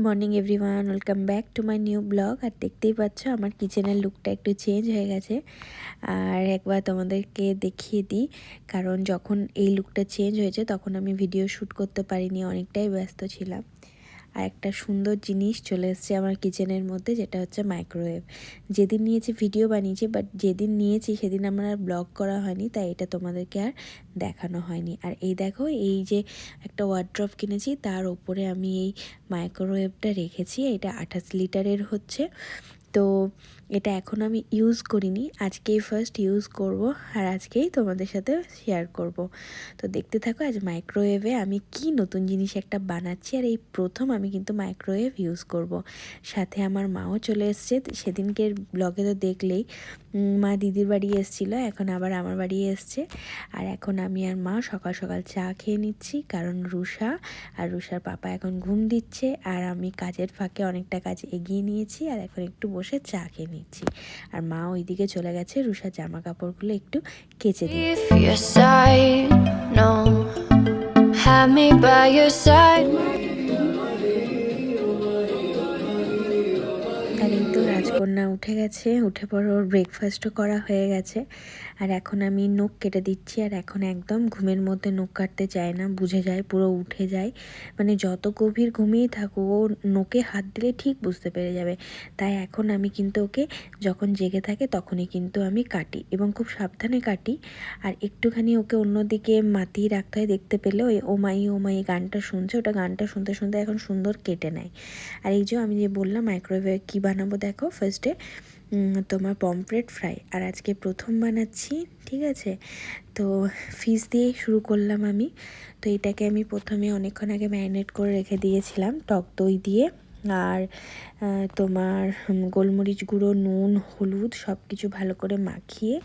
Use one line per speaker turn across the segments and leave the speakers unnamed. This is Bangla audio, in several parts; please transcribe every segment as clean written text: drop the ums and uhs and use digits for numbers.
Morning everyone, welcome back to my new blog. আর দেখতেই পাচ্ছ আমার কিচেনের লুকটা একটু চেঞ্জ হয়ে গেছে। আর একবার তোমাদেরকে দেখিয়ে দিই, কারণ যখন এই লুকটা চেঞ্জ হয়েছে তখন আমি ভিডিও শ্যুট করতে পারিনি, অনেকটাই ব্যস্ত ছিলাম। আর একটা সুন্দর জিনিস চলে এসেছে আমার কিচেনের মধ্যে, যেটা হচ্ছে মাইক্রোওয়েভ। যেদিন নিয়েছি ভিডিও বানিয়েছি, বাট যেদিন নিয়েছি সেদিন আমার আর ব্লগ করা হয়নি, তাই এটা তোমাদেরকে আর দেখানো হয়নি। আর এই দেখো, এই যে একটা ওয়ার্ড্রপ কিনেছি, তার ওপরে আমি এই মাইক্রোওয়েভটা রেখেছি। এটা 28 লিটারের হচ্ছে। তো এটা এখন আমি ইউজ করিনি, আজকেই ফার্স্ট ইউজ করব, আর আজকেই তোমাদের সাথে শেয়ার করব। তো দেখতে থাকো আজ মাইক্রোওয়েভে আমি কি নতুন জিনিস একটা বানাচ্ছি। আর এই প্রথম আমি কিন্তু মাইক্রোওয়েভ ইউজ করব। সাথে আমার মাও চলে এসছে। সেদিনকের ব্লগে তো দেখলেই, মা দিদির বাড়ি এসেছিলো, এখন আবার আমার বাড়ি এসছে। আর এখন আমি আর মা সকাল সকাল চা খেয়ে নিচ্ছি, কারণ রুষা আর রুষার পাপা এখন ঘুম দিচ্ছে। আর আমি কাজের ফাঁকে অনেকটা কাজ এগিয়ে নিয়েছি, আর এখন একটু বসে চা খেয়ে নিচ্ছি। আর মা ওইদিকে চলে গেছে রুষার জামা কাপড়গুলো একটু কেচে দিতে। আর এই তো রাজকন্যা উঠে গেছে, উঠে পর ওর ব্রেকফাস্টও করা হয়ে গেছে। আর এখন আমি নখ কেটে দিচ্ছি। আর এখন একদম ঘুমের মধ্যে নখ কাটতে চায় না, বুঝে যায়, পুরো উঠে যায়। মানে যত গভীর ঘুমিয়েই থাকো, ও নখে হাত দিলে ঠিক বুঝতে পেরে যাবে। তাই এখন আমি কিন্তু ওকে যখন জেগে থাকে তখনই কিন্তু আমি কাটি, এবং খুব সাবধানে কাটি। আর একটুখানি ওকে অন্যদিকে মাতিয়ে রাখতে হয়, দেখতে পেলে ওই ওমাই ওমাই গানটা শুনছে, ওটা গানটা শুনতে শুনতে এখন সুন্দর কেটে নেয়। আর এই যে আমি যে বললাম মাইক্রোওয়েভে কী বানাবো, দেখো ফার্স্টে তোমার পমফ্রেট ফ্রাই। আর আজকে প্রথম বানাচ্ছি, ঠিক আছে। তো ফিশ দিয়ে শুরু করলাম আমি। তো এটাকে আমি প্রথমে অনেকক্ষণ আগে ম্যারিনেট করে রেখে দিয়েছিলাম টক দই দিয়ে। আর তোমার গোলমরিচ গুঁড়ো, নুন, হলুদ সব কিছু ভালো করে মাখিয়ে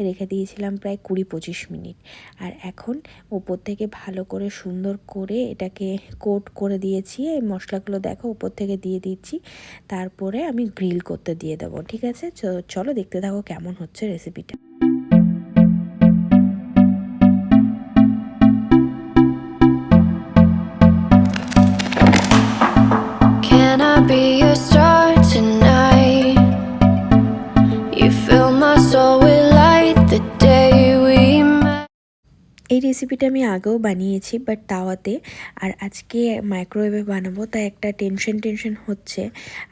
রেখে দিয়েছিলাম প্রায় 20-25 মিনিট। আর এখন ওপর থেকে ভালো করে সুন্দর করে এটাকে কোট করে দিয়েছি। এই মশলাগুলো দেখো ওপর থেকে দিয়ে দিচ্ছি, তারপরে আমি গ্রিল করতে দিয়ে দেবো, ঠিক আছে। চলো দেখতে থাকো কেমন হচ্ছে রেসিপিটা। Can I be your star tonight? You fill my soul with light the day we met. এই রেসিপিটা আমি আগেও বানিয়েছি, বাট তাওয়াতে। আর আজকে মাইক্রোওয়েভে বানাবো, তাই একটা টেনশন হচ্ছে।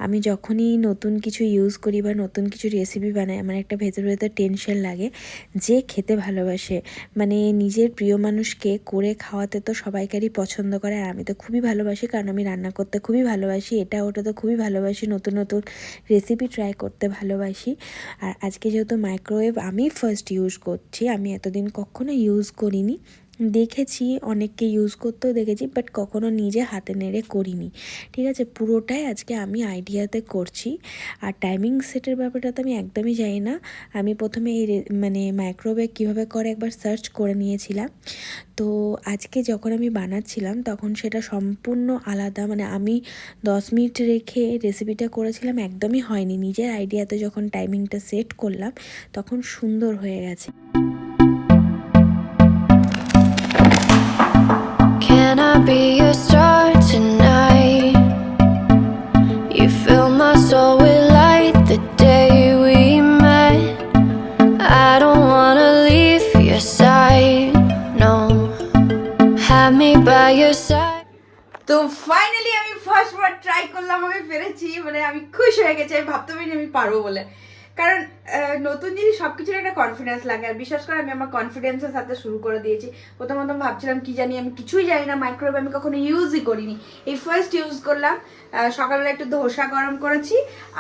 আমি যখনই নতুন কিছু ইউজ করি বা নতুন কিছু রেসিপি বানাই, আমার একটা ভেতর টেনশন লাগে। যে খেতে ভালোবাসে, মানে নিজের প্রিয় মানুষকে করে খাওয়াতে তো সবাইকারই পছন্দ করে। আর আমি তো খুবই ভালোবাসি, কারণ আমি রান্না করতে খুবই ভালোবাসি, এটা ওটা তো খুবই ভালোবাসি, নতুন নতুন রেসিপি ট্রাই করতে ভালোবাসি। আর আজকে যেহেতু মাইক্রোওয়েভ আমি ফার্স্ট ইউজ করছি, আমি এতদিন কখনো ইউজ করিনি। দেখেছি অনেককে ইউজ করতেও দেখেছি, বাট কখনো নিজে হাতে নেড়ে করিনি, ঠিক আছে। পুরোটাই আজকে আমি আইডিয়াতে করছি। আর টাইমিং সেটের ব্যাপারটা তো আমি একদমই জানি না। আমি প্রথমে এই মানে মাইক্রোওয়েভ কীভাবে করে একবার সার্চ করে নিয়েছিলাম। তো আজকে যখন আমি বানাচ্ছিলাম তখন সেটা সম্পূর্ণ আলাদা, মানে আমি 10 মিনিট রেখে রেসিপিটা করেছিলাম, একদমই হয়নি। নিজের আইডিয়াতে যখন টাইমিংটা সেট করলাম তখন সুন্দর হয়ে গেছে। Can I be your star tonight? You fill my soul with light the day we met. I don't wanna leave your side, no. Have me by your side.
তো ফাইনালি আমি ফার্স্ট বার ট্রাই করলাম, আমি পেরেছি। মানে আমি খুশি হয়ে গেছি, আমি ভাবতে পারিনি আমি পারবো বলে। কারণ নতুন জিনিস সব কিছুর একটা কনফিডেন্স লাগে। আর বিশেষ করে আমি আমার কনফিডেন্সের সাথে শুরু করে দিয়েছি। প্রথমত ভাবছিলাম কি জানি, আমি কিছুই জানি না, মাইক্রোওয়েভ আমি কখনো ইউজই করিনি, এই ফার্স্ট ইউজ করলাম। সকালবেলা একটু ধোসা গরম করেছি।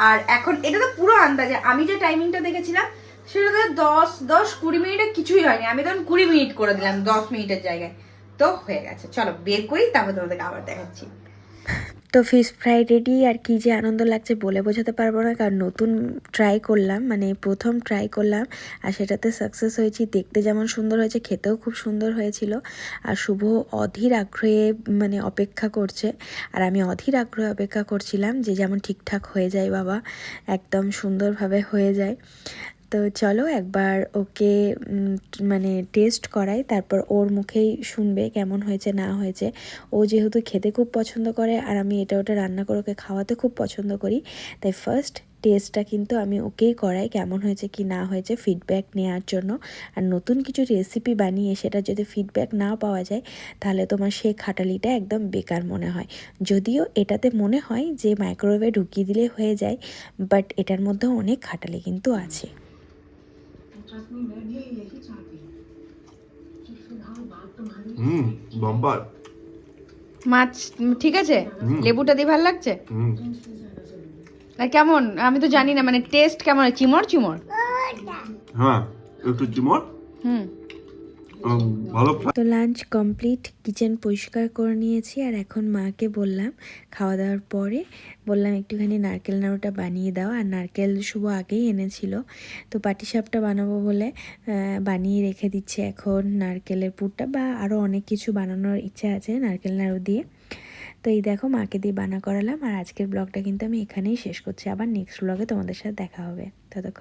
আর এখন এটা তো পুরো আন্দাজে, আমি যে টাইমিংটা দেখেছিলাম সেটা তো 10-20 মিনিটে কিছুই হয়নি, আমি তখন 20 মিনিট করে দিলাম 10 মিনিটের জায়গায়। তো হয়ে গেছে, চলো বের করি, তারপর তোমাদেরকে আবার দেখাচ্ছি। তো ফিশ ফ্রাই রেডি। আর কি যে আনন্দ লাগছে বলে বোঝাতে পারবো না, কারণ নতুন ট্রাই করলাম, মানে প্রথম ট্রাই করলাম, আর সেটাতে সাকসেস হয়েছি। দেখতে যেমন সুন্দর হয়েছে, খেতেও খুব সুন্দর হয়েছিল। আর শুভ অধীর আগ্রহে মানে অপেক্ষা করছে, আর আমি অধীর আগ্রহে অপেক্ষা করছিলাম যে যেমন ঠিকঠাক হয়ে যায় বাবা, একদম সুন্দরভাবে হয়ে যায়।
তো চলো একবার ওকে মানে টেস্ট করাই, তারপর ওর মুখেই শুনবে কেমন হয়েছে না হয়েছে। ও যেহেতু খেতে খুব পছন্দ করে আর আমি এটা ওটা রান্না করে ওকে খাওয়াতে খুব পছন্দ করি, তাই ফার্স্ট টেস্টটা কিন্তু আমি ওকেই করাই কেমন হয়েছে কি না হয়েছে ফিডব্যাক নেওয়ার জন্য। আর নতুন কিছু রেসিপি বানিয়ে সেটা যদি ফিডব্যাক না পাওয়া যায় তাহলে তোমার সেই খাটালিটা একদম বেকার মনে হয়। যদিও এটাতে মনে হয় যে মাইক্রোওয়েভে ঢুকিয়ে দিলে হয়ে যায়, বাট এটার মধ্যে অনেক খাটালি কিন্তু আছে।
বাম্পার।
মাছ ঠিক আছে, লেবুটা দিয়ে ভালো লাগছে। আর কেমন আমি তো জানি না, মানে টেস্ট কেমন, চিমড় চিমড়?
হ্যাঁ একটু চিমড়। ভালো।
তো লাঞ্চ কমপ্লিট, কিচেন পরিষ্কার করে নিয়েছি আর এখন মাকে বললাম খাওয়া দাওয়ার পরে বললাম একটুখানি নারকেল নাড়ুটা বানিয়ে দাও। আর নারকেল শুভ আগেই এনেছিল, তো পাটিসাপটা বানাবো বলে বানিয়ে রেখে দিচ্ছে এখন নারকেলের পুরটা, বা আরও অনেক কিছু বানানোর ইচ্ছা আছে নারকেল নাড়ু দিয়ে। তো এই দেখো মাকে দিয়ে বানা করালাম। আর আজকের ব্লগটা কিন্তু আমি এখানেই শেষ করছি, আবার নেক্সট ব্লগে তোমাদের সাথে দেখা হবে। ততক্ষণ